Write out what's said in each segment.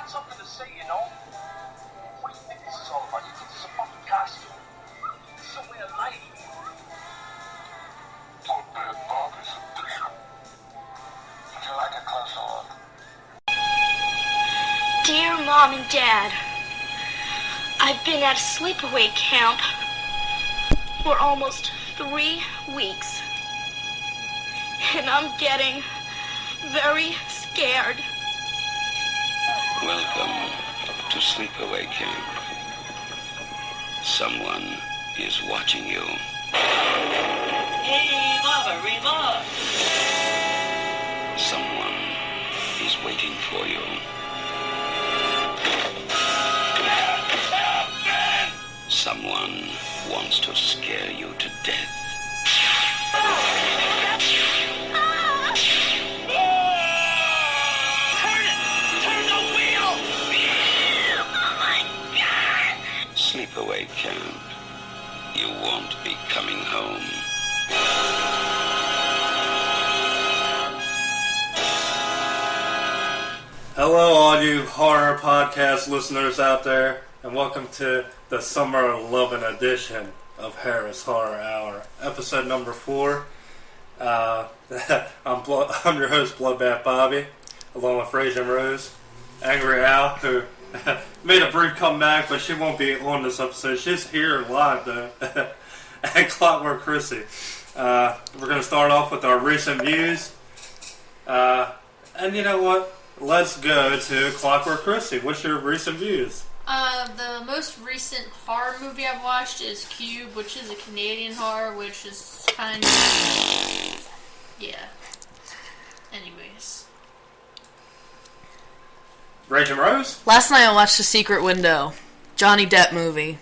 something to say, you know? What do you think this is all about? You think this is a fucking costume? This is a way of life. Good Bad Bobby's edition. Would you like a closer look? Dear Mom and Dad, I've been at a sleepaway camp for almost 3 weeks, and I'm getting very scared. Welcome to Sleepaway Camp. Someone is watching you. Hey, Mama, remote! Someone is waiting for you. Someone wants to scare you to death. Turn the wheel! Oh my God! Sleepaway Camp. You won't be coming home. Hello, all you horror podcast listeners out there, and welcome to the Summer Lovin' edition of Harris Horror Hour, episode number 4. I'm your host, Bloodbath Bobby, along with Raging Rose, Angry Al, who made a brief comeback, but she won't be on this episode. She's here live, though, and Clockwork Chrissy. We're going to start off with our recent views, and you know what? Let's go to Clockwork Chrissy. What's your recent views? The most recent horror movie I've watched is Cube, which is a Canadian horror, which is kind of... yeah. Anyways. Raging Rose? Last night I watched The Secret Window, Johnny Depp movie.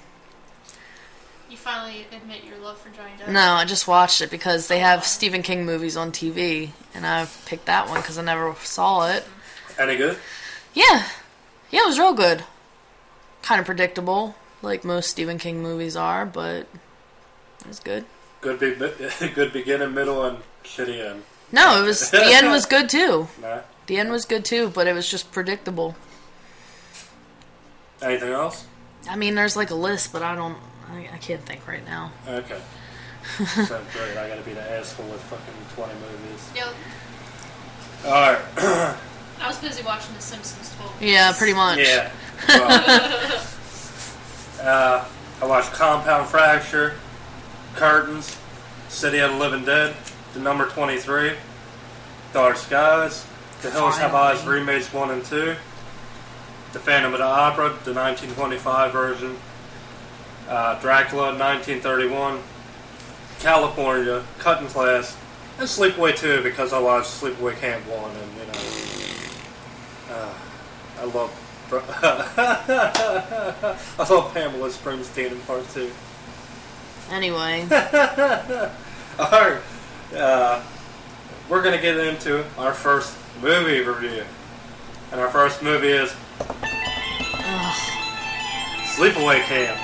You finally admit your love for Johnny Depp? No, I just watched it because they have Stephen King movies on TV, and I picked that one because I never saw it. Any good? Yeah, it was real good. Kind of predictable, like most Stephen King movies are, but it was good. Good beginning, middle, and shitty end. No, it was the end was good too. Nah. The end was good too, but it was just predictable. Anything else? I mean, there's like a list, but I can't think right now. Okay. So great, I gotta be the asshole with fucking 20 movies. Yo, Alright. I was busy watching The Simpsons 12 weeks. Yeah, pretty much. Yeah. Well, I watched Compound Fracture, Curtains, City of the Living Dead, The Number 23, Dark Skies, The Hills Have Eyes remakes 1 and 2, The Phantom of the Opera, the 1925 version, Dracula 1931, California, Cutting Class, and Sleepaway 2 because I watched Sleepaway Camp 1 and, you know, I love Pamela Springsteen in part 2. Anyway. Alright, we're going to get into our first movie review. And our first movie is Sleepaway Camp,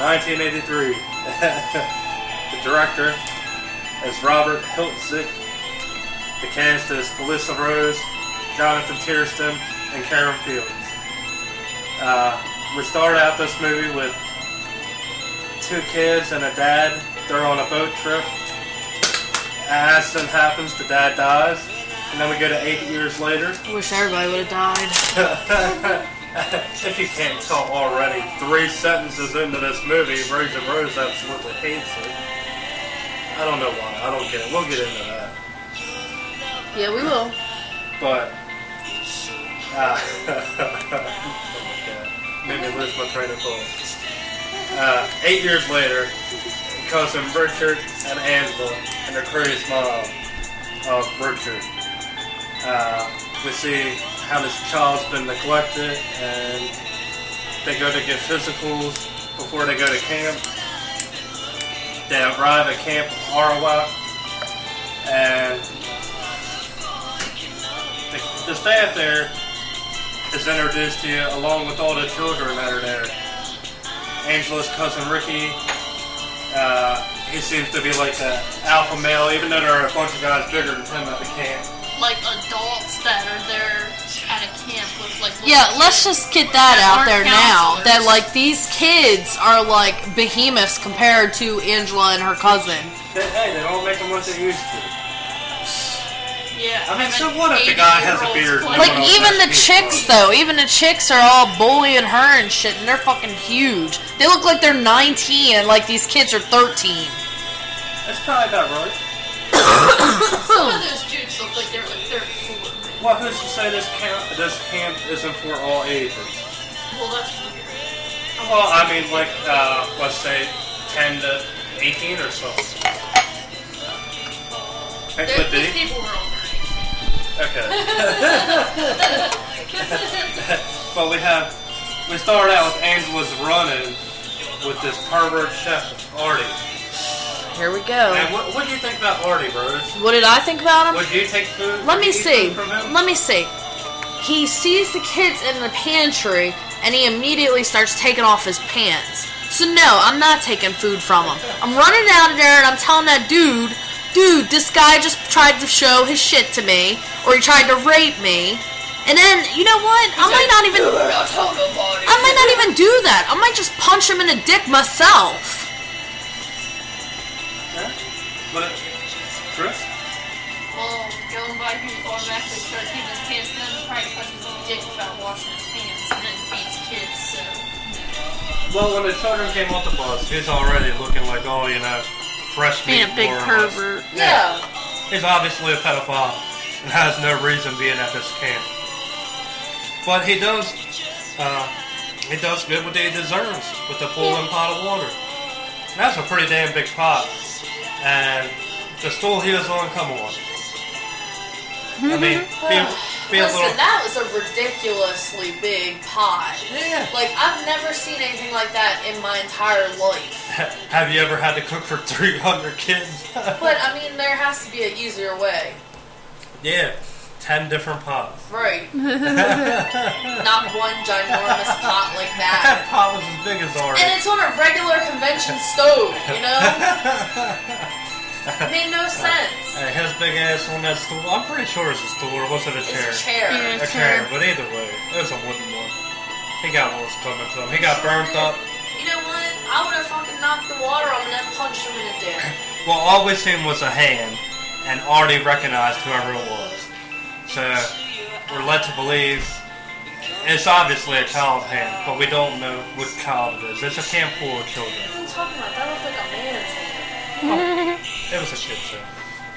1983. The director is Robert Hiltzik. The cast is Felissa Rose, Jonathan Tiersten, and Karen Fields. We start out this movie with 2 kids and a dad. They're on a boat trip. An accident happens, the dad dies. And then we go to 8 years later. I wish everybody would have died. If you can't tell already, 3 sentences into this movie, Raging Rose absolutely hates it. I don't know why. I don't get it. We'll get into that. Yeah, we will. But, oh my God. Made me lose my train of thought. 8 years later, cousin Richard and Angela and the crazy mom of Richard. We see how this child's been neglected, and they go to get physicals before they go to camp. They arrive at Camp Arawak, and the staff there is introduced to you along with all the children that are there. Angela's cousin Ricky, he seems to be like the alpha male, even though there are a bunch of guys bigger than him at the camp. Like adults that are there kind of camp with like. Yeah, let's just get that out aren't there now. counselors. That like these kids are like behemoths compared to Angela and her cousin. Hey, they don't make them what they used to. Yeah. I mean, so what if the guy has a beard? No Like one else even has the beard chicks for him? though, even the chicks are all bullying her and shit, and they're fucking huge. They look like they're 19 and like these kids are 13. That's probably about right. Some of those dudes look like they're like 34. Man. Well, who's to say this camp isn't for all ages? Well, that's weird. Well, I mean, like, let's say 10 to 18 or so. That could These be. people were older. Okay. But we started out with Angela's running with this pervert chef, Artie. Here we go. Man, what do you think about Artie, bros? What did I think about him? Would you take food? Let would me you eat see. food from him? Let me see. He sees the kids in the pantry and he immediately starts taking off his pants. So no, I'm not taking food from him. I'm running out of there and I'm telling that dude, this guy just tried to show his shit to me, or he tried to rape me. And then, you know what? I might not even do that. I might just punch him in the dick myself. Yeah. But, Chris? Well, going by who automatically started keeping his pants down, he probably punches his dick without washing his pants, and then feeds kids, so. Well, when the children came off the bus, he's already looking like, oh, you know, fresh meat. Being a big more or less. pervert. Yeah. He's obviously a pedophile and has no reason being at this camp. But he does good what he deserves with the boiling pot of water. And that's a pretty damn big pot. And the stool he was on, come on. I mean, be a Listen, little... that was a ridiculously big pot. Yeah. Like, I've never seen anything like that in my entire life. Have you ever had to cook for 300 kids? But, I mean, there has to be an easier way. Yeah. 10 different pots. Right. Not one ginormous pot like that. That pot was as big as ours. And it's on a regular convention stove, you know? It made no sense. Hey, his big ass on that stool. I'm pretty sure it's a stool, or was it a chair? It's a chair. Yeah. A chair, but either way, it was a wooden one. He got what was coming to him. He got burnt up. You know what? I would have fucking knocked the water on him and then punched him in the dick. Well, all we seen was a hand, and Artie recognized whoever it was. So, we're led to believe it's obviously a child hand, but we don't know what child it is. It's a camp full of children. What are you talking about? That looked like a man's hand. Oh, it was a kid's show.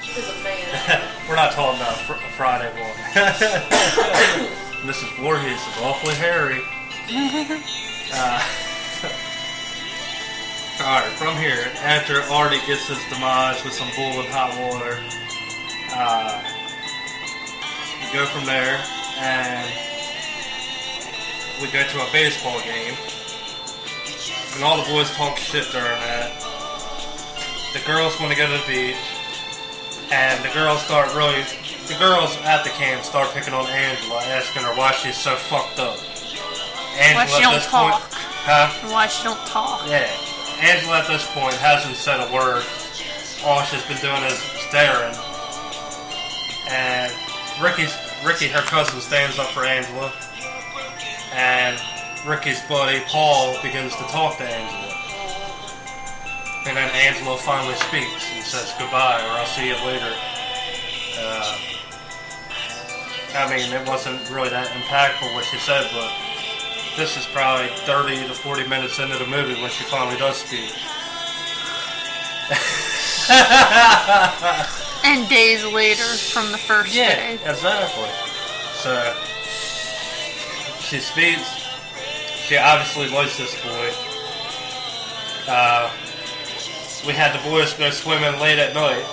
It was a man's hand. We're not talking about Friday one. Mrs. Voorhees is awfully hairy. Alright, from here, after Artie gets his demise with some boiling hot water, we go from there, and we go to a baseball game, and all the boys talk shit during that. The girls want to go to the beach, and the girls at the camp start picking on Angela, asking her why she's so fucked up. Angela Why she don't talk. Why she don't talk. Yeah. Angela at this point hasn't said a word. All she's been doing is staring. And Ricky, her cousin, stands up for Angela. And Ricky's buddy, Paul, begins to talk to Angela. And then Angela finally speaks and says goodbye, or I'll see you later. I mean, it wasn't really that impactful what she said, but this is probably 30 to 40 minutes into the movie when she finally does speak. And days later from the first day. Yeah, exactly. So, she speaks. She obviously likes this boy. We had the boys go swimming late at night.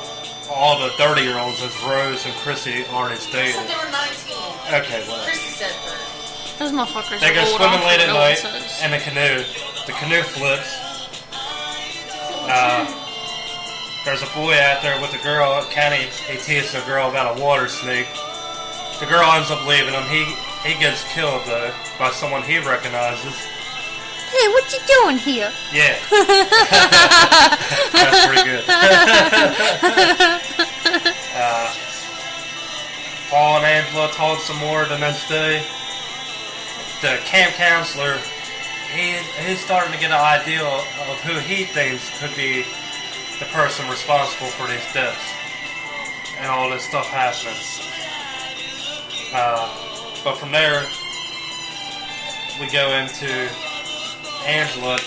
All the 30-year-olds, as Rose and Chrissy already stated. They were 19. Okay, well. Chrissy said 30. Those motherfuckers They are go old. swimming late at no one night says. in the canoe. The canoe flips. There's a boy out there with a girl. Kenny, he teases a girl about a water snake. The girl ends up leaving him. He gets killed, though, by someone he recognizes. Hey, what you doing here? Yeah. That's pretty good. Paul and Angela talk some more the next day. The camp counselor, he's starting to get an idea of who he thinks could be the person responsible for these deaths and all this stuff happening. But from there, we go into Angela.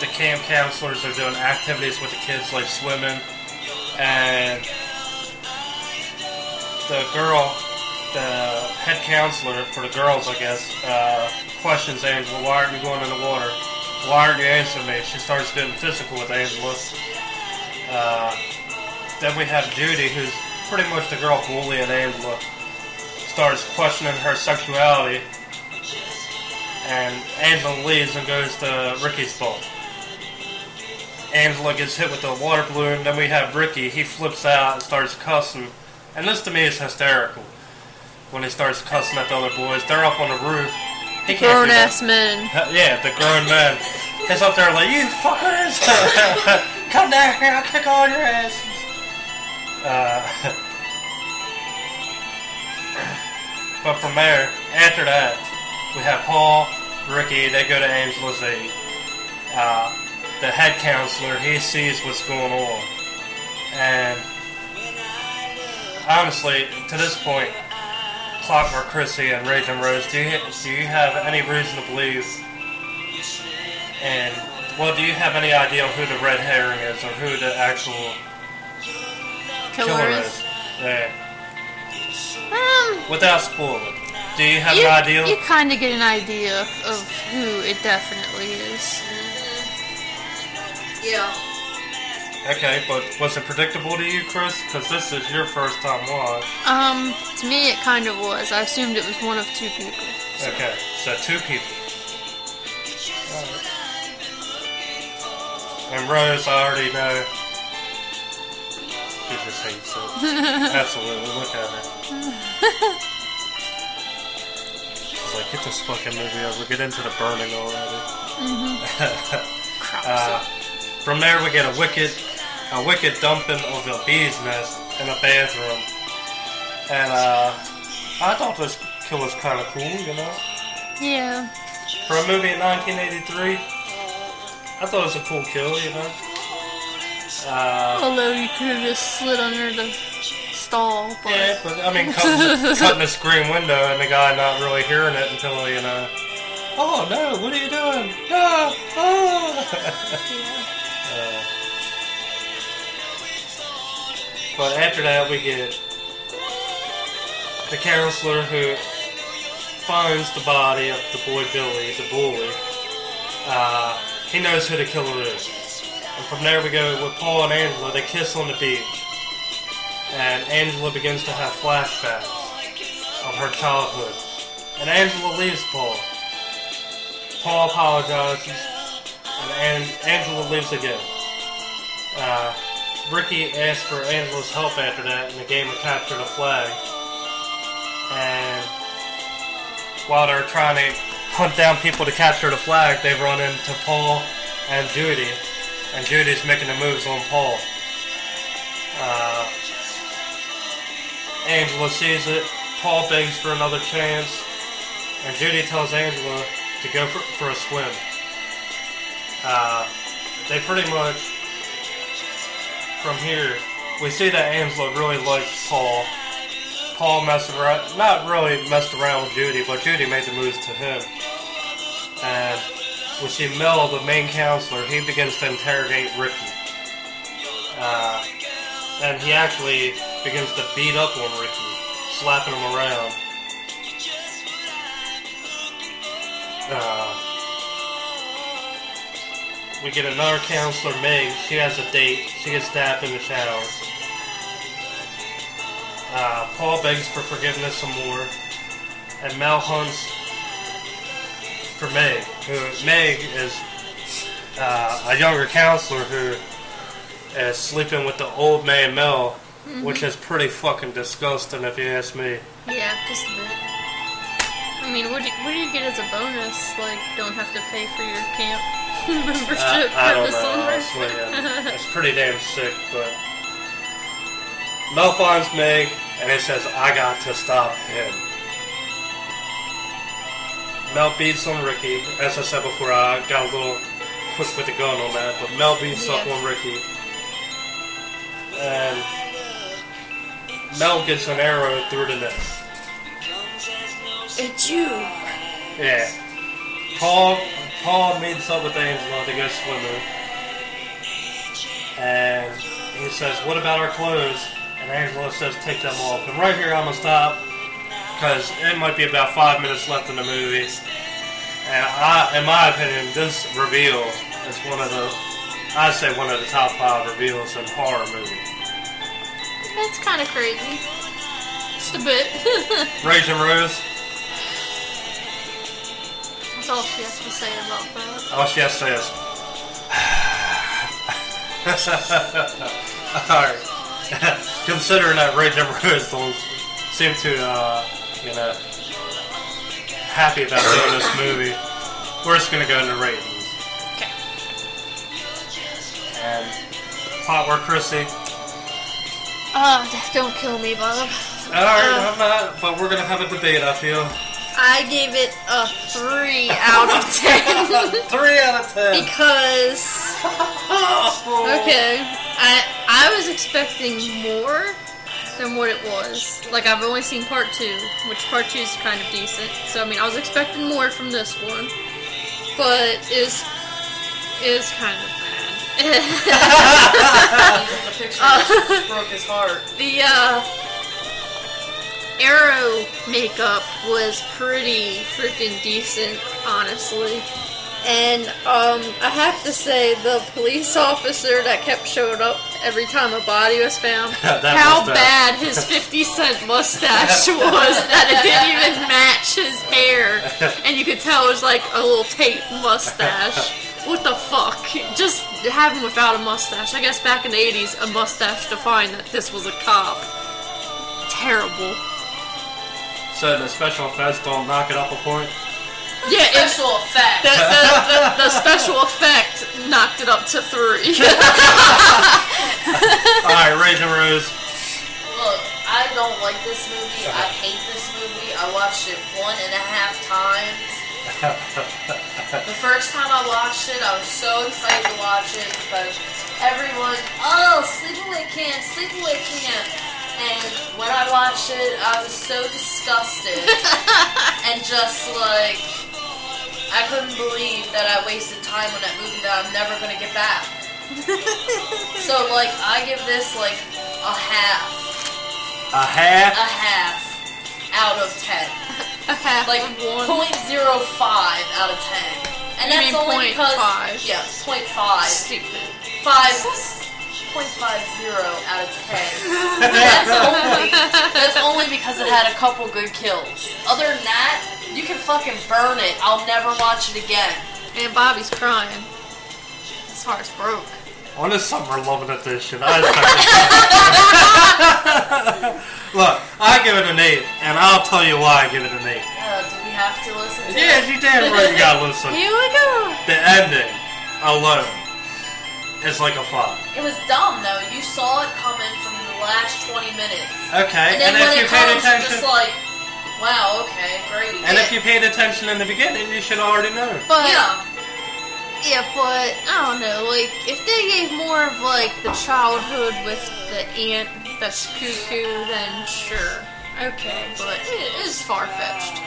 The camp counselors are doing activities with the kids like swimming, and the girl, the head counselor for the girls, I guess, questions Angela, why aren't you going in the water? Why aren't you answering me? She starts getting physical with Angela. Then we have Judy, who's pretty much the girl bullying Angela, starts questioning her sexuality, and Angela leaves and goes to Ricky's boat. Angela gets hit with the water balloon. Then we have Ricky. He flips out and starts cussing. And this to me is hysterical. When he starts cussing at the other boys. They're up on the roof. He can't Grown do that. ass men. Yeah, the grown men. He's up there like, you fuckers! Come down here, I'll kick all your asses. But from there, after that, we have Paul, Ricky, they go to Angela's aid. The head counselor, he sees what's going on. And honestly, to this point, Clockwork Chrissy and Raging Rose, do you have any reason to believe, and, well, do you have any idea who the red herring is, or who the actual killer is? Yeah. Without spoiling, do you have an idea? You kind of get an idea of who it definitely is. Yeah. Okay, but was it predictable to you, Chris? Because this is your first time watch. To me it kind of was. I assumed it was one of two people. So. Okay, so two people. Alright. And Rose, I already know. She just hates it. Absolutely, look at her. She's like, get this fucking movie over, get into the burning already. Crap. From there we get a wicked dumping of a bee's nest in a bathroom. And I thought this kill was kind of cool, you know? Yeah. For a movie in 1983, I thought it was a cool kill, you know? Although you could have just slid under the stall. But... Yeah, but I mean, cutting the screen window and the guy not really hearing it until, you know, oh no, what are you doing? No! Oh! But after that, we get the counselor who finds the body of the boy Billy, the bully. He knows who the killer is. And from there we go with Paul and Angela. They kiss on the beach. And Angela begins to have flashbacks of her childhood. And Angela leaves Paul. Paul apologizes. And Angela leaves again. Ricky asks for Angela's help after that in the game of Capture the Flag. And while they're trying to hunt down people to capture the flag, they run into Paul and Judy. And Judy's making the moves on Paul. Angela sees it. Paul begs for another chance. And Judy tells Angela to go for a swim. They pretty much, from here, we see that Angela really likes Paul. Paul messed around, not really messed around with Judy, but Judy made the moves to him. And we see Mel, the main counselor, he begins to interrogate Ricky. And he actually begins to beat up on Ricky, slapping him around. We get another counselor, Meg. She has a date. She gets stabbed in the shower. Paul begs for forgiveness some more. And Mel hunts for Meg. Meg is a younger counselor who is sleeping with the old man Mel, which is pretty fucking disgusting if you ask me. Yeah, just a bit. I mean, what do you get as a bonus? Like, don't have to pay for your camp membership I for don't the know, summer? honestly. It's pretty damn sick, but Mel finds Meg, and he says, I got to stop him. Mel beats on Ricky. As I said before, I got a little quick with the gun on that, but Mel beats up on Ricky. And Mel gets an arrow through the neck. It's you. Yeah. Paul meets up with Angela to go swimming. And he says, what about our clothes? And Angela says, take them off. And right here I'm going to stop, because it might be about 5 minutes left in the movie. And in my opinion, this reveal is one of the top 5 reveals in horror movies. That's kind of crazy. Just a bit. Raging Rose. That's all she has to say about that. All she has to say is, alright. Considering that Raging Rose don't seem to, happy about doing this movie, we're just gonna go into ratings. Okay. And Clockwork Chrissy. Don't kill me, Bob. Alright, I'm not, but we're gonna have a debate, I feel. I gave it a 3 out of 10. 3 out of 10. Because... Okay. I was expecting more than what it was. Like, I've only seen part 2, which part 2 is kind of decent. So, I mean, I was expecting more from this one. But is kind of bad. The picture broke his heart. The, Arrow makeup was pretty freaking decent, honestly. And, I have to say, the police officer that kept showing up every time a body was found, how bad his 50-cent mustache was, that it didn't even match his hair. And you could tell it was like a little tape mustache. What the fuck? Just have him without a mustache. I guess back in the 80s, a mustache defined that this was a cop. Terrible. So the special effects don't knock it up a point? Yeah, Special effect. the special effect knocked it up to 3. Alright, Raging Rose. Look, I don't like this movie. I hate this movie. I watched it 1.5 times. The first time I watched it, I was so excited to watch it because everyone, sleepaway camp. And when I watched it, I was so disgusted and just like, I couldn't believe that I wasted time on that movie that I'm never gonna get back. So like, I give this like a half. A half? A half out of 10. A half Like of 1. 0.05 out of 10. And You that's mean only because 0.5? yeah, 0.5. Stupid. 0.50 out of 10. That's only because it had a couple good kills. Other than that, you can fucking burn it. I'll never watch it again. And Bobby's crying. His heart's broke. On this Summer Loving Edition, Look, I give it an 8, and I'll tell you why I give it an 8. Do we have to listen to Yeah, it? you damn right you gotta listen. Here we go. The ending alone is like a 5. It was dumb though. You saw it coming from the last 20 minutes. Okay, And then when if you it paid comes, you're attention, just like, wow, okay, great. and if you paid attention in the beginning, you should already know. But yeah. but I don't know. Like, if they gave more of like the childhood with the aunt that's cuckoo, then sure, okay. But it is far fetched.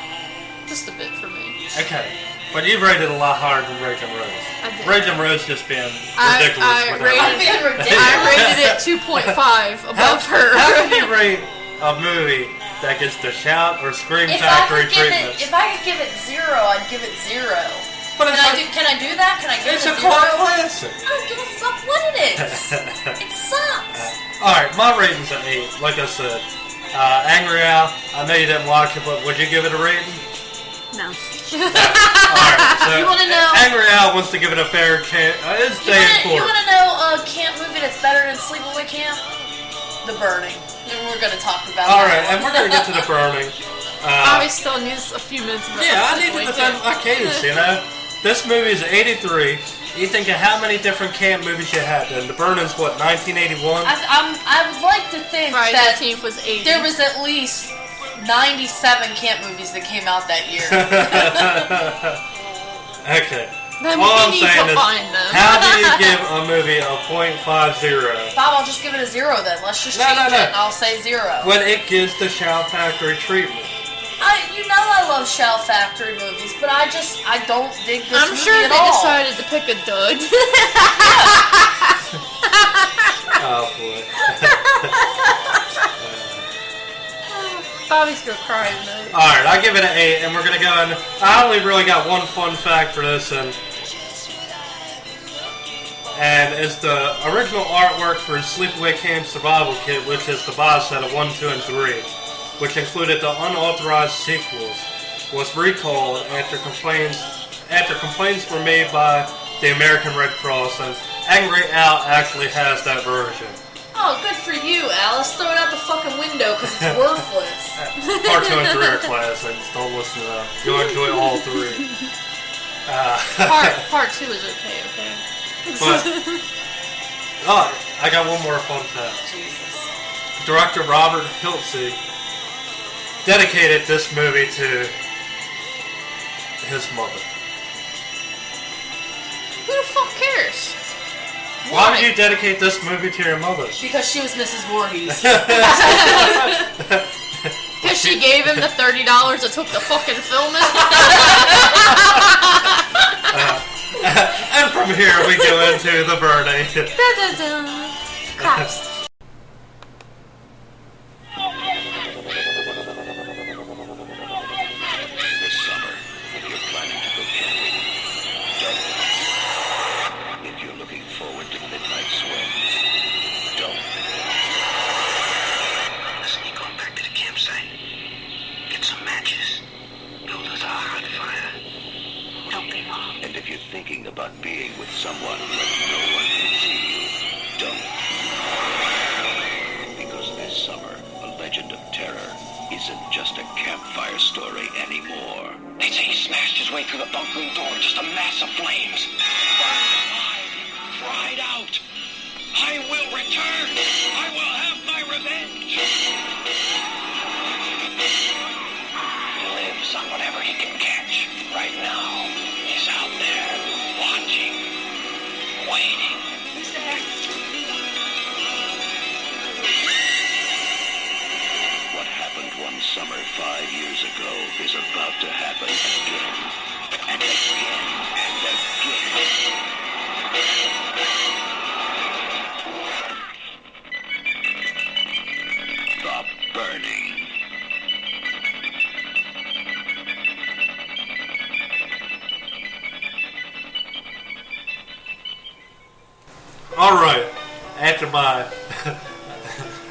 Just a bit for me. Okay, but you rated a lot higher than Raging Rose. I did. Raging Rose just being I ridiculous. with rated- I'm everything. being ridiculous. I rated it 2.5 above her. How can you rate a movie that gets the shout or scream If factory I could treatment? give it 0, I'd give it 0. But Can I do that? Can I give it's it a a car 0? classic. I don't give a fuck what it is. It sucks. Alright, my rating's an 8, like I said. Angry Al, I know you didn't watch it, but would you give it a rating? No. Alright, so You wanna know- Angry Al wants to give it a fair chance. It's day in You court. want to know a camp movie that's better than Sleepaway Camp? The Burning. And we're going to talk about Alright, that and we're gonna get to The Burning. Bobby still needs a few minutes. Yeah, I need to defend my case, you know? This movie is 83. You think of how many different camp movies you had then. The Burning's what, 1981? I would like to think Friday that the 13th was 80. there was at least 97 camp movies that came out that year. Okay. Then All we I'm need saying to is, find them. how do you give a movie a .50 Bob, I'll just give it a 0 then. Let's just No, change no, no. it and I'll say 0. when it gives the Shout Factory treatment? You know I love Shell Factory movies, but I don't dig this I'm movie sure at they all. decided to pick a dud. Oh boy. Bobby's gonna cry tonight. Alright, I give it an 8, and we're gonna go in. I only really got one fun fact for this, and it's the original artwork for Sleepaway Camp Survival Kit, which is the box set of 1, 2, and 3, which included the unauthorized sequels, was recalled after complaints were made by the American Red Cross, and Angry Al actually has that version. Oh, good for you, Alice. Throw it out the fucking window because it's worthless. Part 2 and 3 are classics. Don't listen to them. You'll enjoy all 3. Part 2 is okay. But, I got one more fun fact. Jesus. Director Robert Hiltzy dedicated this movie to his mother. Who the fuck cares? Why would you dedicate this movie to your mother? Because she was Mrs. Voorhees. Because she gave him the $30 that took the fucking filming. And from here we go into the burning. Da-da-da. Cops. This summer, if you're planning to go camping, don't. If you're looking forward to midnight swims, don't. Sneak on back to the campsite. Get some matches. Build us a hot fire. Don't be wrong. And if you're thinking about being with someone when no one can see you, don't. Because this summer, A Legend of Terror isn't just a campfire story anymore. They say he smashed his way through the bunk room door, just a mass of flames. Burned alive, cried out, I will return! I will have my revenge! He lives on whatever he can catch. Right now, he's out there, watching, waiting. What happened one summer 5 years ago is about to happen again. And again and again. The Burning. Alright, after my...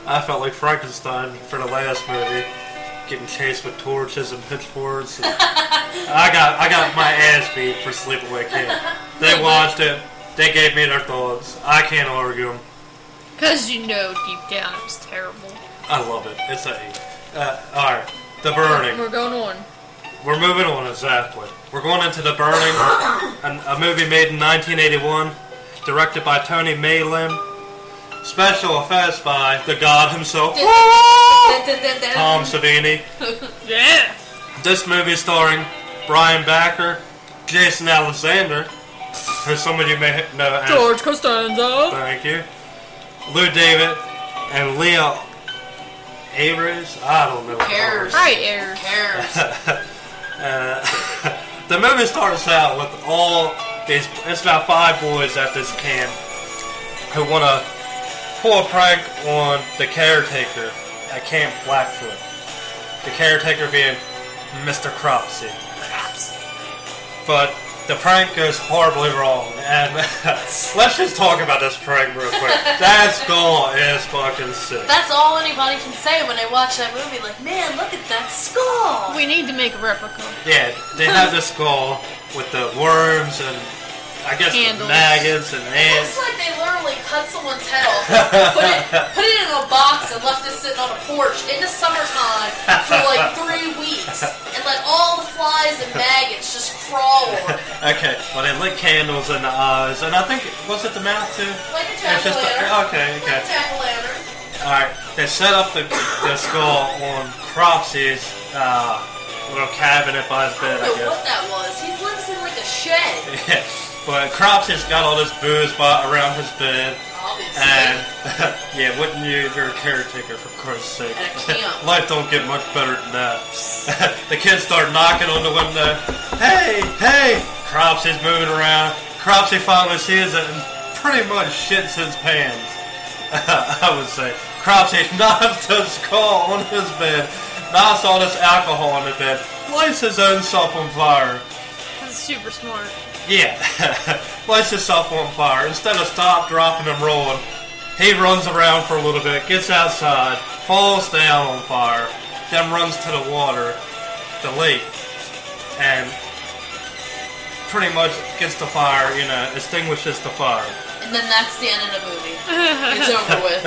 I felt like Frankenstein for the last movie, getting chased with torches and pitchforks. And I got my ass beat for Sleepaway Camp. They watched it, they gave me their thoughts. I can't argue them. Because you know deep down it was terrible. I love it. It's a... Alright, The Burning. We're going on. We're moving on, exactly. We're going into The Burning, a movie made in 1981, directed by Tony Maylim, special effects by the god himself, Tom Savini. Yeah. This movie starring Brian Backer, Jason Alexander, who some of you may know as... George Costanza. Thank you. Lou David, and Leo Ayres. I don't know. Cares. Right, Ayres. Cares. The movie starts out with all these... It's about 5 boys at this camp who want to pull a prank on the caretaker at Camp Blackfoot. The caretaker being Mr. Cropsey. But the prank goes horribly wrong, and let's just talk about this prank real quick. That skull is fucking sick. That's all anybody can say when they watch that movie. Like, man, look at that skull. We need to make a replica. Yeah, they have the skull with the worms and I guess the Candles. maggots and It ants. looks like they literally cut someone's head off, put it in a box, and left it sitting on a porch in the summertime for like 3 weeks, and let all the flies and maggots just crawl on it. Okay, well they lit candles in the eyes, and I think, was it the mouth too? Like a It's just jack-o'-lantern. okay. Like a jack-o'-lantern. Alright, they set up the skull on Cropsy's little cabinet by his bed, I I don't know what guess. that was. He lives in like a shed. Yeah, but Cropsy's got all this booze around his bed, Obviously. and yeah, wouldn't you? You're a caretaker, for Christ's sake. At a camp. Life don't get much better than that. The kids start knocking on the window. Hey, hey! Cropsy's moving around. Cropsy finally sees it and pretty much shits his pants. I would say. Cropsy knocks the skull on his bed, knocks all this alcohol on the bed, lights his own self on fire. That's super smart. Yeah, lights himself on fire. Instead of stop, dropping, and rolling, he runs around for a little bit, gets outside, falls down on fire, then runs to the water, the lake, and pretty much gets the fire, extinguishes the fire. And then that's the end of the movie. It's over with.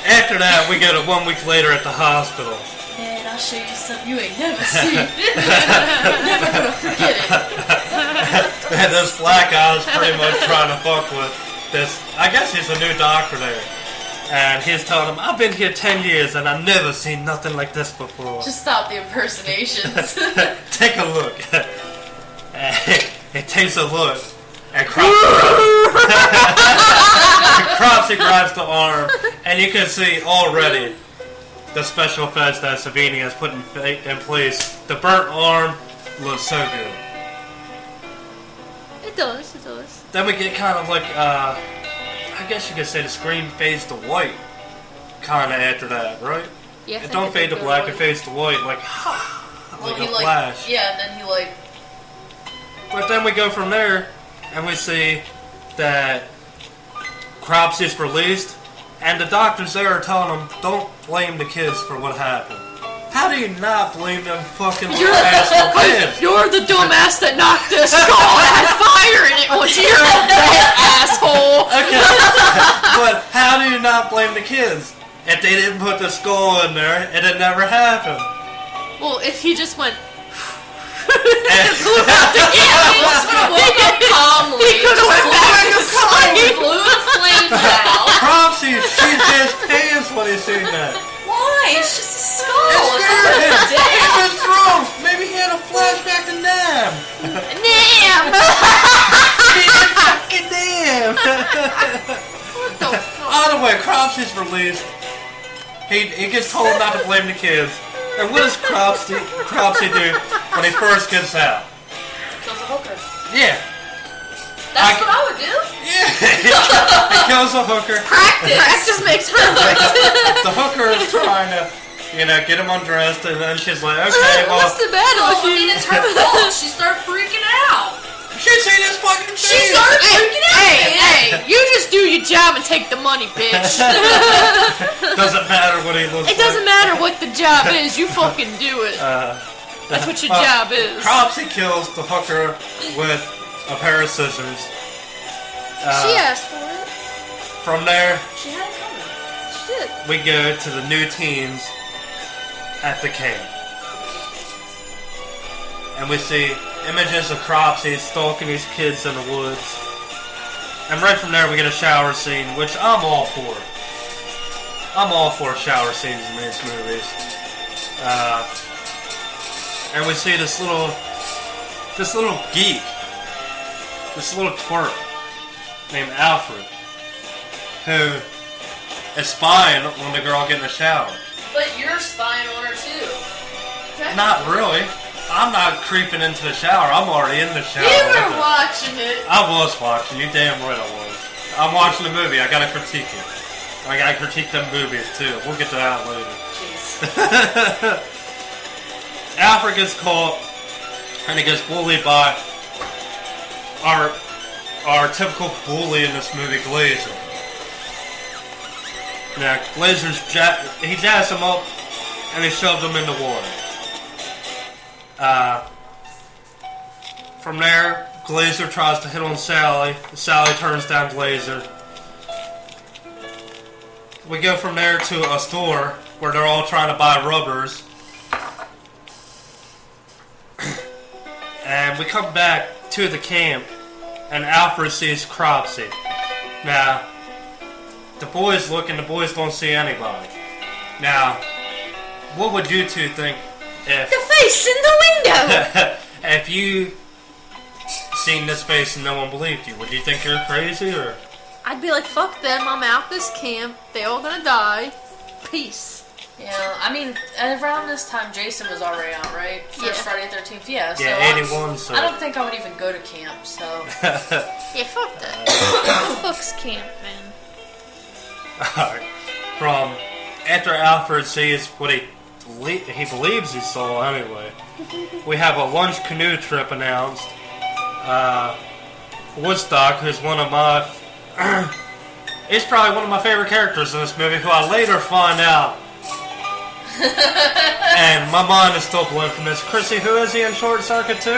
After that, we go to 1 week later at the hospital. Man, I'll show you something you ain't never seen. Never gonna forget it. And this black guy is pretty much trying to fuck with this. I guess he's a new doctor there. And he's telling him, I've been here 10 years and I've never seen nothing like this before. Just stop the impersonations. Take a look. And he takes a look. And Cropsy grabs the arm. And you can see already the special effects that Savini has put in place. The burnt arm looks so good. It does, it does. Then we get kind of like, I guess you could say the screen fades to white, kind of after that, right? Yeah. It don't fade to black, it fades to white, like, like a flash. Yeah, and then he like... But then we go from there, and we see that Cropsy's released, and the doctors there are telling him, don't blame the kids for what happened. How do you not blame them fucking little asshole kids? You're the dumbass that knocked this skull and had fire in it once you're a dead asshole. Okay, but how do you not blame the kids? If they didn't put the skull in there, it'd never happen. Well, if he just went... Calmly. He could have went back to sleep. Blew the flames out. Cropsy shit his pants when he seen that. Why? It's just a skull. It It's scared him. not dead. He was drunk. Maybe he had a flashback to Nam. Damn! Fucking damn. What the fuck? Either way, Cropsy's released. He gets told not to blame the kids. And what does Cropsy do when he first gets out? Kills a hooker. Yeah. That's what I would do. Yeah. He kills a hooker. Practice makes perfect. The hooker is trying to, get him undressed, and then she's like, okay, well, What's the matter Well, with I mean, you? it's her fault. She started freaking out. she's seen his fucking face. She started freaking out. Hey, you just do your job and take the money, bitch. Doesn't matter what he looks It doesn't matter what the job is, you fucking do it. like. That's what your job is. Cropsy kills the hooker with a pair of scissors. She asked for it. From there, She had it coming. She did. we go to the new teens at the camp. And we see images of Cropsy stalking these kids in the woods. And right from there we get a shower scene, which I'm all for. I'm all for shower scenes in these movies. And we see this little geek, this little twerp named Alfred, who is spying on the girl getting a shower. But you're spying on her too. Not really. I'm not creeping into the shower. I'm already in the shower. You with were her. watching it. I was watching. You damn right I was. I'm watching the movie. I gotta critique it. I gotta critique them movies too. We'll get to that later. Jeez. Alfred gets caught, and he gets bullied by our typical bully in this movie, Glazer. Now, he jazzed him up, and he shoved him in the water. From there, Glazer tries to hit on Sally. Sally turns down Glazer. We go from there to a store where they're all trying to buy rubbers. And we come back to the camp, and Alfred sees Cropsy. Now, the boys look, and the boys don't see anybody. Now, what would you two think if... The face in the window! if you seen this face and no one believed you? Would you think you're crazy, or... I'd be like, fuck them, I'm out this camp, they all gonna die. Peace. Yeah, I mean, around this time, Jason was already out, right? First Friday the 13th, yeah. So yeah, 81, so... I don't think I would even go to camp, so... Yeah, fuck that. Fuck's camp, man. Alright. From after Alfred sees what he believes he saw anyway, we have a lunch canoe trip announced. Woodstock, who's one of my... he's probably one of my favorite characters in this movie, who I later find out. And my mind is still blown from this. Chrissy, who is he in Short Circuit 2?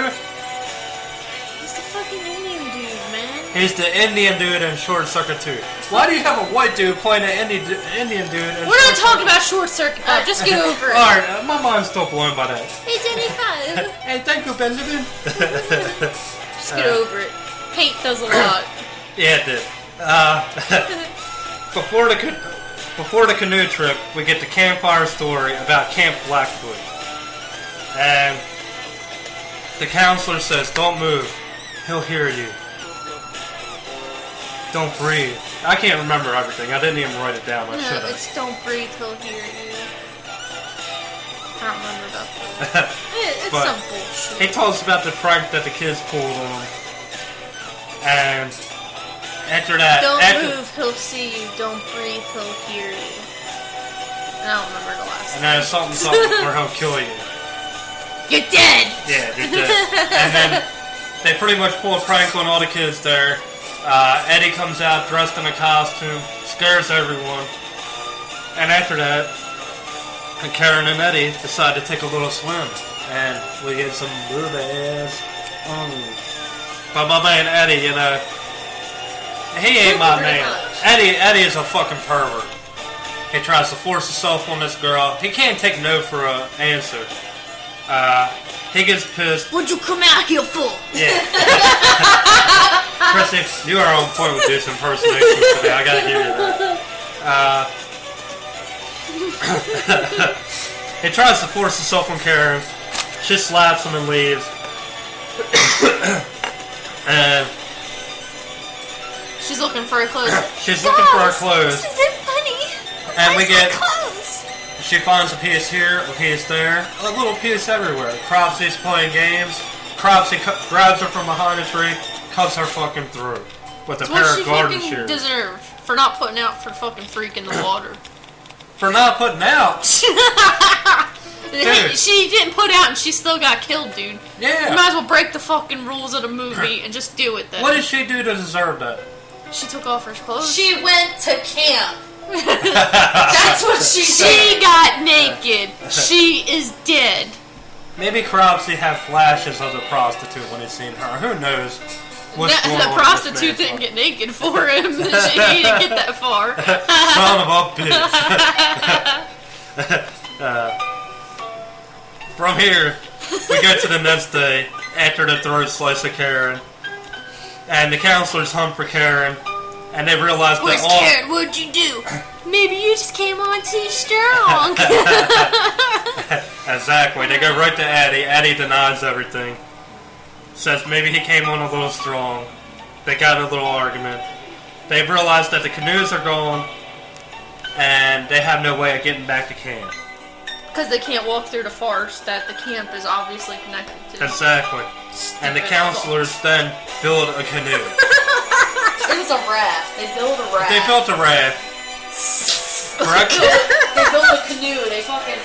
He's the fucking Indian dude, man. He's the Indian dude in Short Circuit 2. Why do you have a white dude playing an Indian dude in We're not talking about Short Circuit, Bob. Just get over it. Alright, my mind's still blown by that. Hey, Jenny, five. Hey, thank you, Benjamin. Just get over it. Paint does a lot. Yeah, it did. Before the canoe trip, we get the campfire story about Camp Blackfoot. And the counselor says, don't move. He'll hear you. Don't breathe. I can't remember everything. I didn't even write it down. I should have. It's don't breathe, he'll hear you. I don't remember about that. It's But some bullshit. he told us about the prank that the kids pulled on him. And after that... Don't move, he'll see you. Don't breathe, he'll hear you. I don't remember the last And then something or he'll kill you. You're dead! Yeah, you're dead. And then they pretty much pull a prank on all the kids there. Eddie comes out dressed in a costume, scares everyone. And after that, Karen and Eddie decide to take a little swim. And we get some boobies. But my man Eddie, you know, he ain't my man. Eddie is a fucking pervert. He tries to force himself on this girl. He can't take no for an answer. He gets pissed. What'd you come out here for? Yeah. Chrissy, you are on point with this impersonation today. I gotta give you that. He tries to force himself on Karen. She slaps him and leaves. And she's looking for her clothes. she's looking for her clothes. This isn't funny. And we get... clothes. She finds a piece here, a piece there, a little piece everywhere. Cropsy's playing games. Cropsy grabs her from behind a tree, cuts her fucking throat with a pair of garden shears. What she fucking deserved for not putting out for fucking freak in the water. For not putting out? Dude. She didn't put out and she still got killed, dude. Yeah. You might as well break the fucking rules of the movie and just deal with that. What did she do to deserve that? She took off her clothes. She went to camp. That's what she did. She got naked. She is dead. Maybe Cropsy had flashes of the prostitute when he seen her. Who knows what's going on The with prostitute this didn't get naked for him. He didn't get that far. Son of a bitch. From here, we go to the next day after the throat slice of Karen. And the counselors hunt for Karen. And they realize Where's that all... Karen? What'd you do? Maybe you just came on too strong. Exactly. They go right to Eddie. Eddie denies everything. Says maybe he came on a little strong. They got in a little argument. They realize that the canoes are gone. And they have no way of getting back to camp. Because they can't walk through the forest that the camp is obviously connected to. Exactly. And the counselors then build a canoe. It was a raft. They built a raft. They built a raft. Correct? They built a canoe. They fucking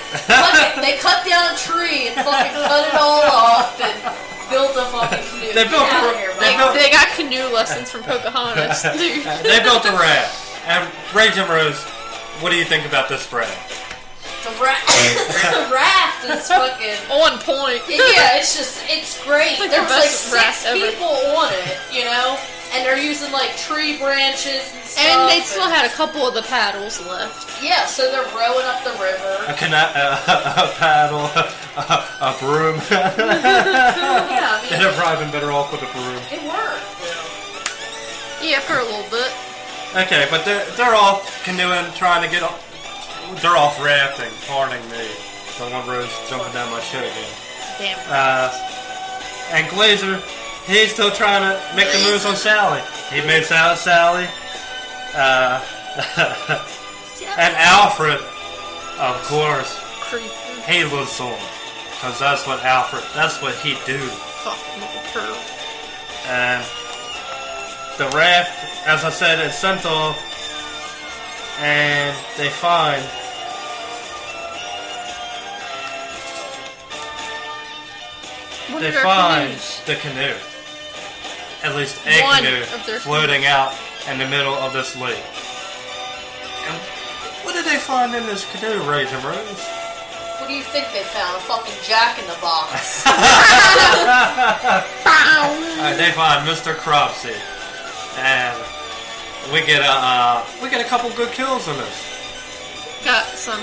they cut down a tree and fucking cut it all off and built a fucking canoe. They built Get a- out of here, they bro. built- They got canoe lessons from Pocahontas, dude. They built a raft. And Raging Rose, what do you think about this raft? The raft is fucking On point. yeah. It's great. like There's the like best raft 6 ever. people on it, you know, and they're using like tree branches and stuff. And they still had a couple of the paddles left. yeah. So they're rowing up the river. A paddle, a broom. Yeah, I They'd mean, have probably been better off with a broom. it worked. Yeah, for a little bit. Okay, but they're off canoeing, trying to get off. They're off rafting. Pardon me. The one road's jumping down my shit again. Damn. And Glazer, he's still trying to make the moves on Sally. He makes out Sally. And Alfred, of course, Creepy. he lives on. Because that's what he do. Fucking little perv. And the raft, as I said, is sent off. And they find One they of their find canoes. the canoe. At least a One canoe of their floating out in the middle of this lake. And what did they find in this canoe, Raging Rose? What do you think they found? A fucking Jack in the Box. They find Mr. Cropsey, and we get a couple good kills in this. Got some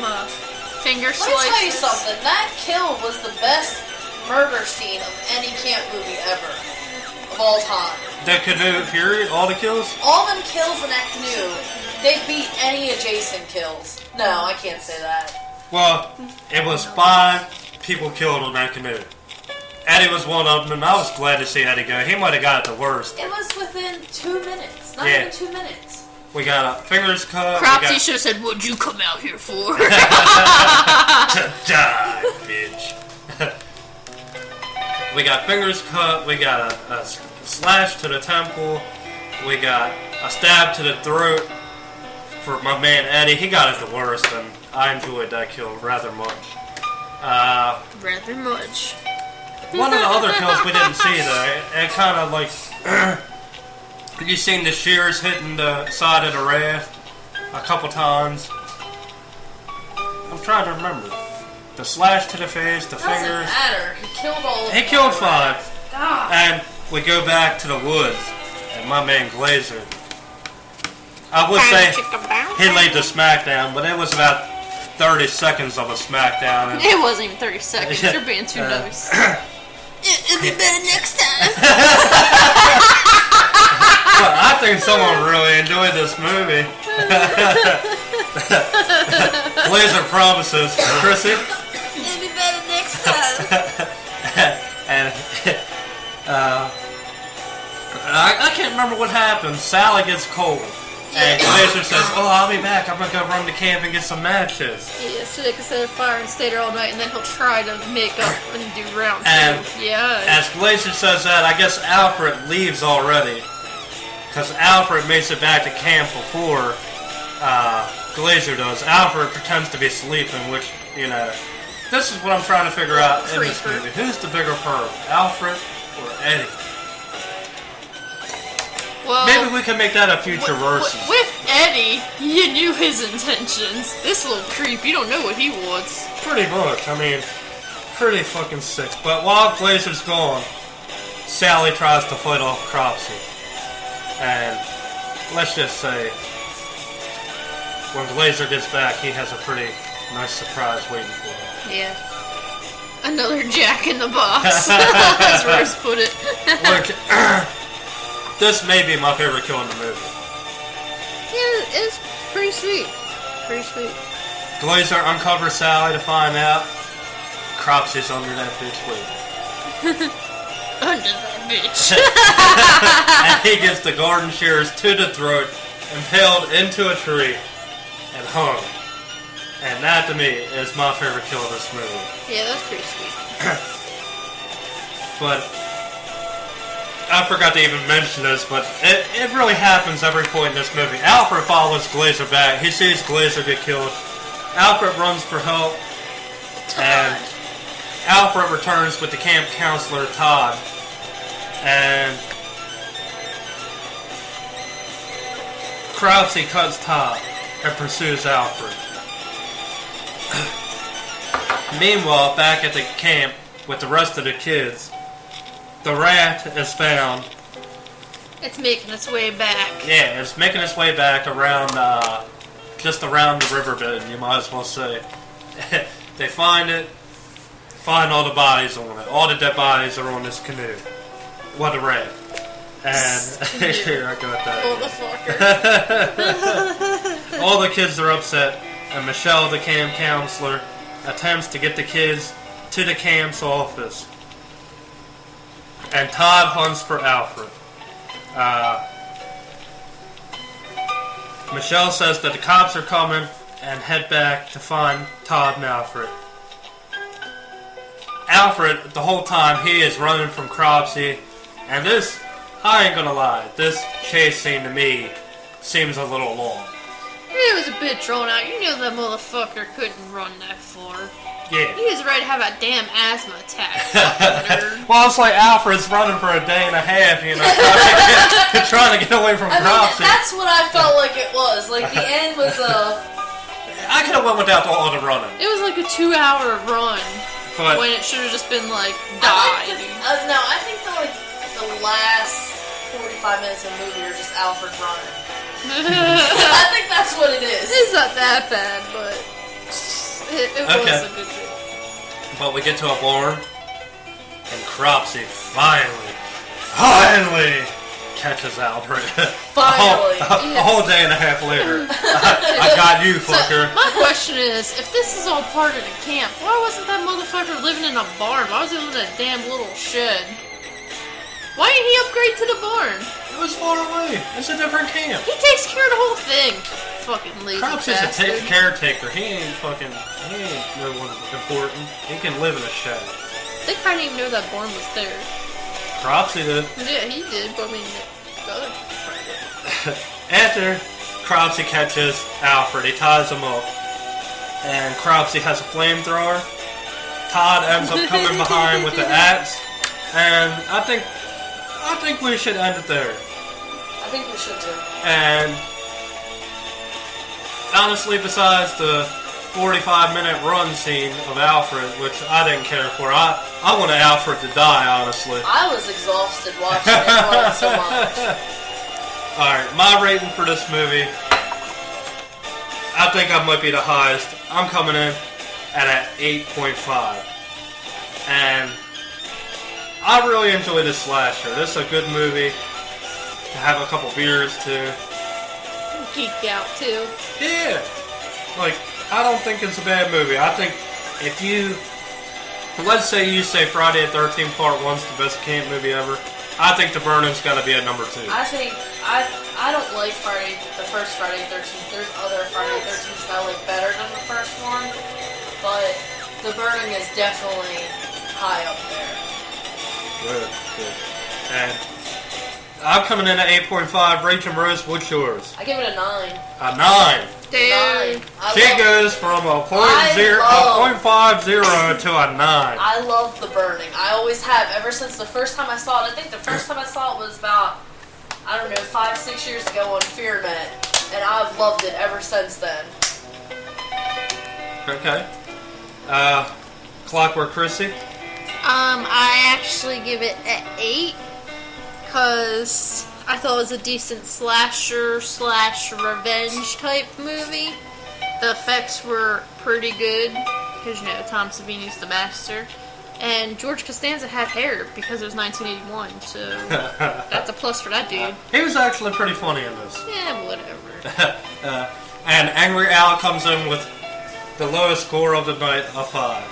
finger Let me tell you slices. something. That kill was the best murder scene of any camp movie ever. Of all time. The canoe period, all the kills. All them kills in that canoe, they beat any adjacent kills. No, I can't say that. Well, it was 5 people killed on that canoe. Eddie was one of them, and I was glad to see Eddie go. He might have got it the worst. It was within 2 minutes. Not Yeah. even 2 minutes. We got fingers cut. Cropsy should have said, "What'd you come out here for?" To die, bitch. We got fingers cut. We got a slash to the temple. We got a stab to the throat for my man Eddie. He got it the worst, and I enjoyed that kill rather much. Rather much. One of the other kills we didn't see though. It kind of like you seen the shears hitting the side of the raft a couple times. I'm trying to remember. The slash to the face, the Doesn't fingers. matter. He killed all of them. He killed 5. God. And we go back to the woods, and my man Glazer. I would say he laid the smackdown, but it was about 30 seconds of a smackdown. And It wasn't even 30 seconds. You're being too nice. It'll be better next time. Well, I think someone really enjoyed this movie. Glazer promises, Chrissy. It'll be better next time. And I can't remember what happened. Sally gets cold. And Glazer says, "Oh, I'll be back. I'm gonna go run to camp and get some matches." Yeah, so they can set a fire and stay there all night, and then he'll try to make up and do round 2. And Yeah. as Glazer says that, I guess Alfred leaves already. Because Alfred makes it back to camp before Glazer does. Alfred pretends to be sleeping, which, you know, this is what I'm trying to figure out in this Creeper. movie. Who's the bigger perv, Alfred or Eddie? Well, Maybe we can make that a future versus. with Eddie, you knew his intentions. This little creep, you don't know what he wants. Pretty much. I mean, pretty fucking sick. But while Glazer's gone, Sally tries to fight off Cropsy. And let's just say, when Glazer gets back, he has a pretty nice surprise waiting for him. Yeah. Another Jack in the Box, as Rose put it. Look, this may be my favorite kill in the movie. Yeah, it's pretty sweet. Pretty sweet. Glazer uncovers Sally to find out Cropsy's under that bitch waiting. Under that bitch. And he gets the garden shears to the throat, impaled into a tree, and hung. And that to me is my favorite kill of this movie. Yeah, that's pretty sweet. But I forgot to even mention this, but it really happens every point in this movie. Alfred follows Glazer back. He sees Glazer get killed. Alfred runs for help. And Alfred returns with the camp counselor, Todd. And Cropsy cuts Todd and pursues Alfred. Meanwhile, back at the camp with the rest of the kids, the rat is found. It's making its way back. Yeah, it's making its way back around, just around the riverbed, you might as well say. They find it, find all the bodies on it. All the dead bodies are on this canoe. What a rat. And here, I got that. Motherfucker. All the kids are upset, and Michelle, the camp counselor, attempts to get the kids to the camp's office. And Todd hunts for Alfred. Michelle says that the cops are coming and head back to find Todd and Alfred. Alfred, the whole time, he is running from Cropsy, and this, I ain't gonna lie, this chase scene to me seems a little long. It was a bit drawn out. You know that motherfucker couldn't run that far. Yeah. He was ready to have a damn asthma attack. Fucking nerd. Well, it's like Alfred's running for a day and a half, you know, trying to get away from I mean, Cropsy. that's what I felt like it was. Like, the end was I could have went without all the running. It was like a 2-hour run But when it should have just been like, I die. think the last 45 minutes of the movie are just Alfred running. I think that's what it is. It's not that bad, but it was Okay. a good movie. But we get to a barn, and Cropsy finally catches Alfred. Finally. A whole day and a half later. I got you, fucker. So, my question is, if this is all part of the camp, why wasn't that motherfucker living in a barn? Why was he living in a damn little shed? Why didn't he upgrade to the barn? It was far away. It's a different camp. He takes care of the whole thing. Fucking lazy Cropsy's bastard. a caretaker. He ain't no one important. He can live in a shed. They kind of even know that barn was there. Cropsy did. Yeah, he did, but I mean, the other After Cropsy catches Alfred, he ties him up, and Cropsy has a flamethrower. Todd ends up coming behind with the axe, and I think we should end it there. I think we should too. And honestly, besides the 45-minute run scene of Alfred, which I didn't care for, I wanted Alfred to die, honestly. I was exhausted watching it run so much. Alright, my rating for this movie, I think I might be the highest. I'm coming in at an 8.5. And I really enjoy this slasher. This is a good movie to have a couple beers to. geek out too. Yeah. Like, I don't think it's a bad movie. I think if you, let's say you say Friday the 13th Part 1's the best camp movie ever, I think The Burning's got to be at number 2. I think I don't like the first Friday the 13th. There's other Friday the 13th that I like better than the first one, but The Burning is definitely high up there. Good. And I'm coming in at 8.5. Rachel Rose, what's yours? I give it a 9. A 9. Damn. She goes from a 0.50 to a 9. I love The Burning. I always have, ever since the first time I saw it. I think the first time I saw it was about, 5-6 years ago on FearNet, and I've loved it ever since then. Okay. Clockwork Chrissy? I actually give it an 8, because I thought it was a decent slasher/revenge type movie. The effects were pretty good, because, Tom Savini's the master. And George Costanza had hair, because it was 1981, so that's a plus for that dude. He was actually pretty funny in this. Yeah, whatever. And Angry Al comes in with the lowest score of the night, a 5.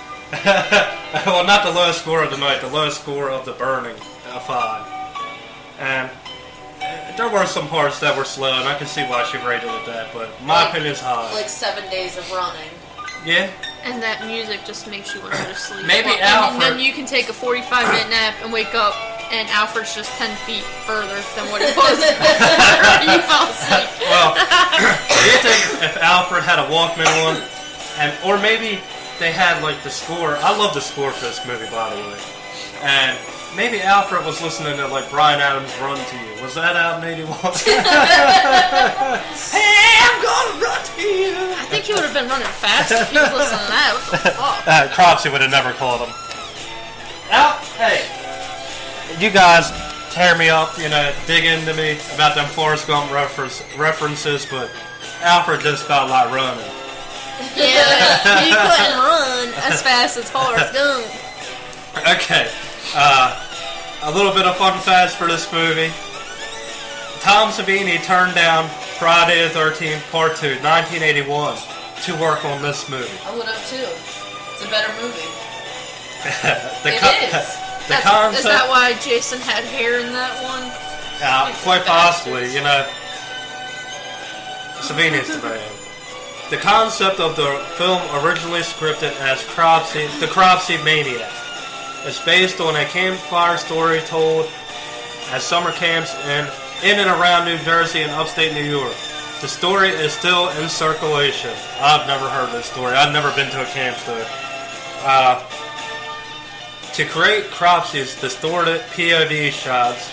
Well, not the lowest score of the night, the lowest score of The Burning, a 5. And there were some parts that were slow, and I can see why she rated it that, but my opinion's high. Like 7 days of running. Yeah? And that music just makes you want to go to sleep. Maybe And Alfred- then you can take a 45-minute nap and wake up, and Alfred's just 10 feet further than what it was before you fell asleep. Well, do you think if Alfred had a Walkman on, or maybe they had like the score? I love the score for this movie, by the way. And maybe Alfred was listening to like Bryan Adams' "Run to You." Was that out in '81? Hey, I'm here. I think he would have been running fast if he was listening to that. What the fuck? Cropsy would have never called him. Now, hey, you guys tear me up, dig into me about them Forrest Gump references, but Alfred just felt like running. Yeah, he couldn't run as fast as Forrest Gump. Okay, a little bit of fun facts for this movie. Tom Savini turned down Friday the 13th Part 2, 1981, to work on this movie. I would have too. It's a better movie. It is. Is that why Jason had hair in that one? Quite possibly, Savini's the man. The concept of the film, originally scripted as The Cropsy Maniac, is based on a campfire story told at summer camps in and around New Jersey and upstate New York. The story is still in circulation. I've never heard this story. I've never been to a camp though. To create Cropsy's distorted POV shots,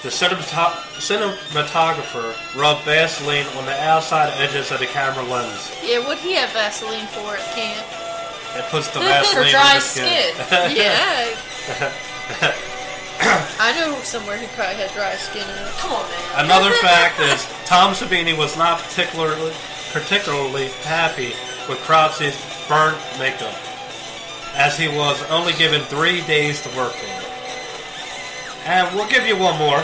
the cinematographer rubbed Vaseline on the outside edges of the camera lens. Yeah, what'd he have Vaseline for at camp? It puts the Vaseline For dry on the skin. Yeah. I know somewhere he probably had dry skin in it. Come on, man. Another fact is Tom Savini was not particularly happy with Cropsy's burnt makeup, as he was only given 3 days to work on it. And we'll give you one more.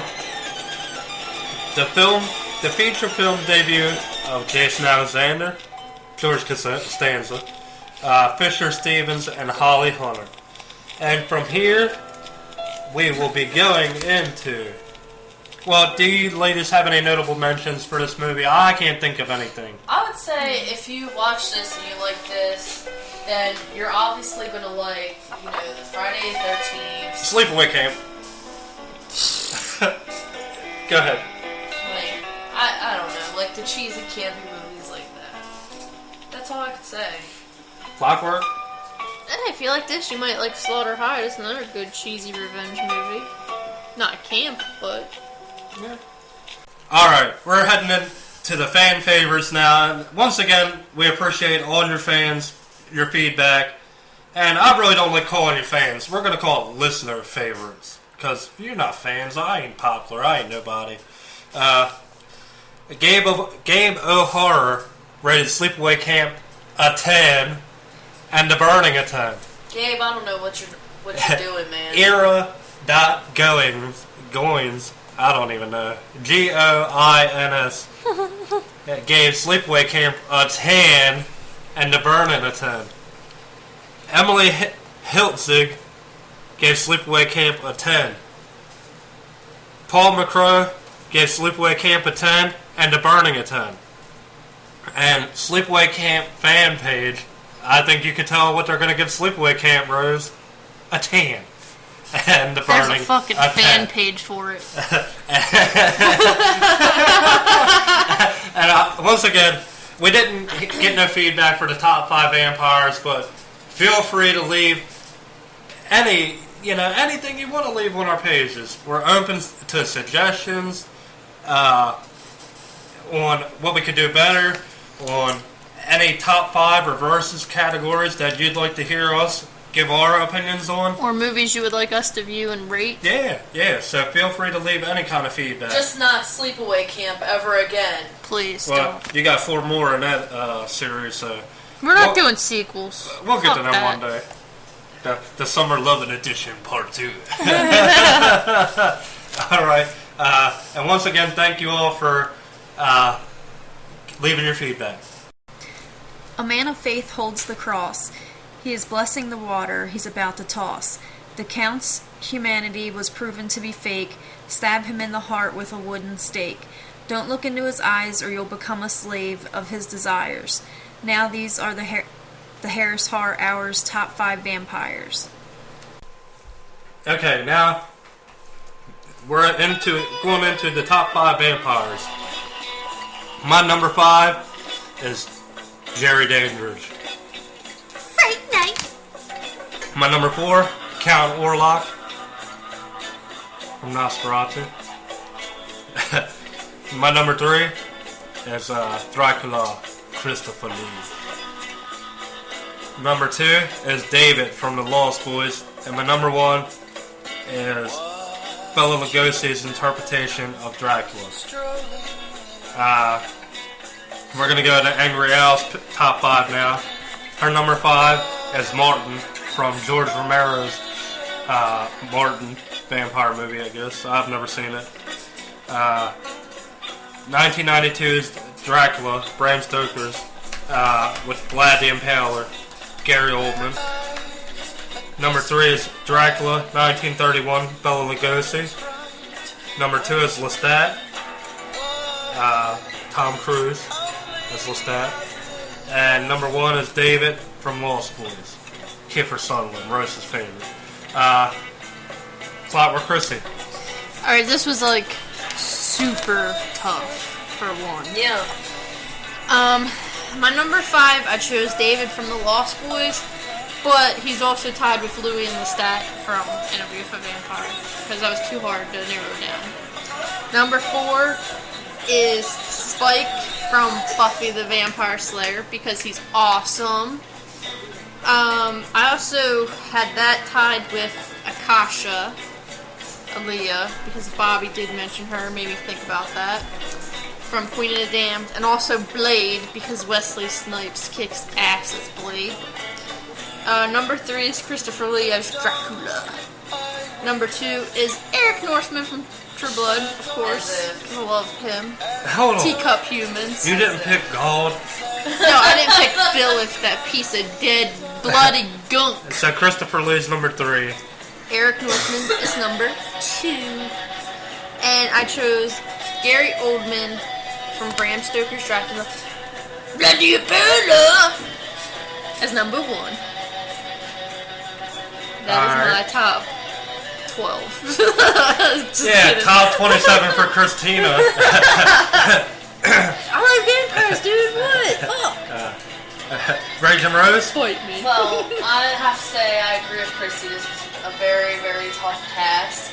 The feature film debut of Jason Alexander, George Costanza, Fisher Stevens, and Holly Hunter. And from here, we will be going into... Well, do you ladies have any notable mentions for this movie? I can't think of anything. I would say if you watch this and you like this, then you're obviously going to like, the Friday the 13th. Sleepaway Camp. Go ahead. Like, I don't know, like the cheesy campy movies like that. That's all I could say. Clockwork. And if you like this, you might like Slaughter High. It's another good cheesy revenge movie. Not camp, but... Yeah. Alright, we're heading into the fan favorites now. And once again, we appreciate all your fans, your feedback. And I really don't like calling you fans. We're going to call it listener favorites. Because if you're not fans, I ain't popular. I ain't nobody. Gabe O'Hara rated Sleepaway Camp a 10 and The Burning a 10. Gabe, I don't know what you're doing, man. Goins, I don't even know. Goins gave Sleepaway Camp a 10 and The Burning a 10. Emily Hiltzig gave Sleepaway Camp a 10. Paul McCrow gave Sleepaway Camp a 10 and The Burning a 10. And Sleepaway Camp fan page, I think you could tell what they're going to give Sleepaway Camp, Rose. A 10. And The Burning There's a fucking a fan 10. page for it. And once again, we didn't get no feedback for the top 5 vampires, but feel free to leave anything you want to leave on our pages. We're open to suggestions on what we could do better, on any top 5 reverses categories that you'd like to hear us give our opinions on. Or movies you would like us to view and rate. Yeah. So feel free to leave any kind of feedback. Just not Sleepaway Camp ever again. Please Well, don't. you got 4 more in that series, so... We're not doing sequels. We'll get Fuck to them that. one day. The Summer Lovin' Edition Part 2. Alright. And once again, thank you all for leaving your feedback. A man of faith holds the cross. He is blessing the water he's about to toss. The Count's humanity was proven to be fake. Stab him in the heart with a wooden stake. Don't look into his eyes or you'll become a slave of his desires. Now these are the Harris Horror Hour's top 5 vampires. Okay, now we're going into the top 5 vampires. My number 5 is Jerry Dandridge. Fright night. My number 4, Count Orlok from Nosferatu. My number 3, is Dracula Christopher Lee. Number 2 is David from the Lost Boys. And my number 1 is Bela Lugosi's interpretation of Dracula. We're going to go to Angry Al's top 5 now. Her number 5 is Martin from George Romero's Martin vampire movie, I guess. I've never seen it. 1992's Dracula, Bram Stoker's, with Vlad the Impaler, Gary Oldman. Number 3 is Dracula, 1931, Bela Lugosi. Number 2 is Lestat, Tom Cruise as Lestat. And number 1 is David from Lost Boys, Kiefer Sutherland, Rose's favorite. Clockwork Chrissy. Alright, this was like super tough for one. Yeah. My number 5, I chose David from the Lost Boys, but he's also tied with Louis and Lestat from Interview with a Vampire, because that was too hard to narrow down. Number 4 is Spike from Buffy the Vampire Slayer, because he's awesome. I also had that tied with Akasha, Aaliyah, because Bobby did mention her, made me think about that, from Queen of the Damned, and also Blade, because Wesley Snipes kicks ass as Blade. Number 3 is Christopher Lee as Dracula. Number 2 is Eric Northman from True Blood, of course. I love him. Hold on. Teacup Humans. You didn't pick God. No, I didn't pick Philip, that piece of dead, bloody gunk. So Christopher Lee's number 3. Eric Northman is number 2. And I chose Gary Oldman from Bram Stoker's Dracula, Vlad the Impaler, as number 1. That is my top 12. Yeah, kidding. top 27 for Christina. I like vampires, dude. What? Fuck. Raging Rose? Fight me. Well, I have to say I agree with Christy. This was a very, very tough task.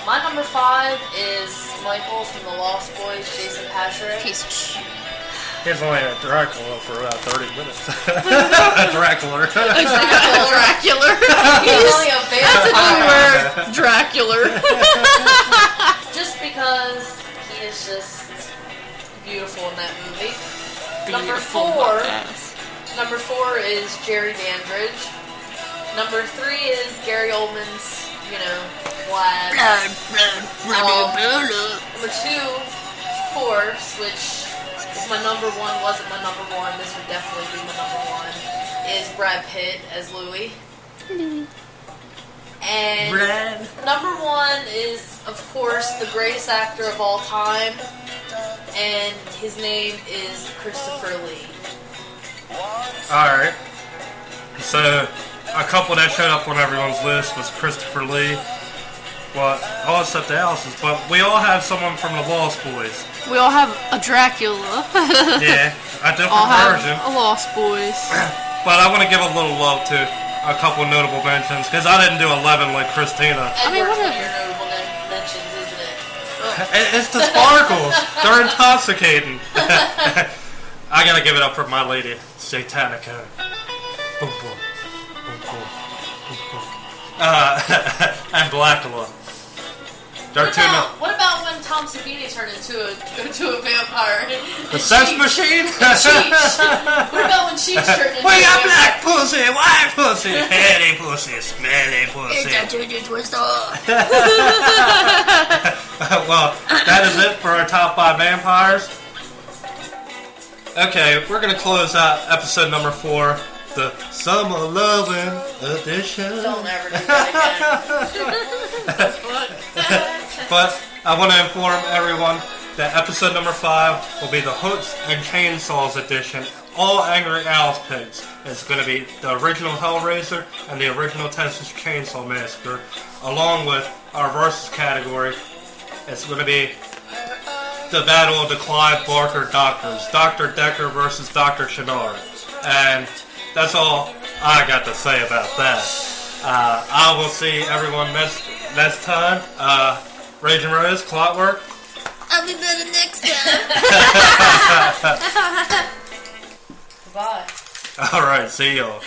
My number 5 is Michael from the Lost Boys, Jason Patrick. Piece of shit. He's only a Dracula for about 30 minutes. Dracula. Dracula. He's only a That's a new vampire. word. Dracula. Just because he is just beautiful in that movie. Number 4 is Jerry Dandridge. Number 3 is Gary Oldman's, Vlad. Number 2, of course, which is my number 1, wasn't my number 1, this would definitely be my number 1, is Brad Pitt as Louis. And number 1 is, of course, the greatest actor of all time, and his name is Christopher Lee. Alright. So, a couple that showed up on everyone's list was Christopher Lee. Well, all except Alice's, but we all have someone from the Lost Boys. We all have a Dracula. Yeah, a different all have version. a Lost Boys. But I want to give a little love to a couple notable mentions, because I didn't do 11 like Christina. Edward's one of your notable mentions, isn't it? It's the sparkles. They're intoxicating. I gotta give it up for my lady, Satanica. Boom, boom. Boom, boom. Boom, boom. And Blackula. What about when Tom Savini turned into a vampire? The sex machine? Cheech. What about when Cheech turned into We a got vampire? black pussy, white pussy, hairy pussy, smelly pussy. Well, that is it for our top 5 vampires. Okay, we're gonna close out episode number 4, the Summer Lovin' Edition. Don't ever do that again. But I want to inform everyone that episode number 5 will be the Hooks and Chainsaws edition. All Angry Owls picks. It's going to be the original Hellraiser and the original Texas Chainsaw Massacre, along with our versus category. It's going to be the battle of the Clive Barker Doctors, Dr. Decker versus Dr. Chenard. And that's all I got to say about that. I will see everyone next time. Raging Rose, Clockwork. I'll be better next time. Bye. Alright, see y'all.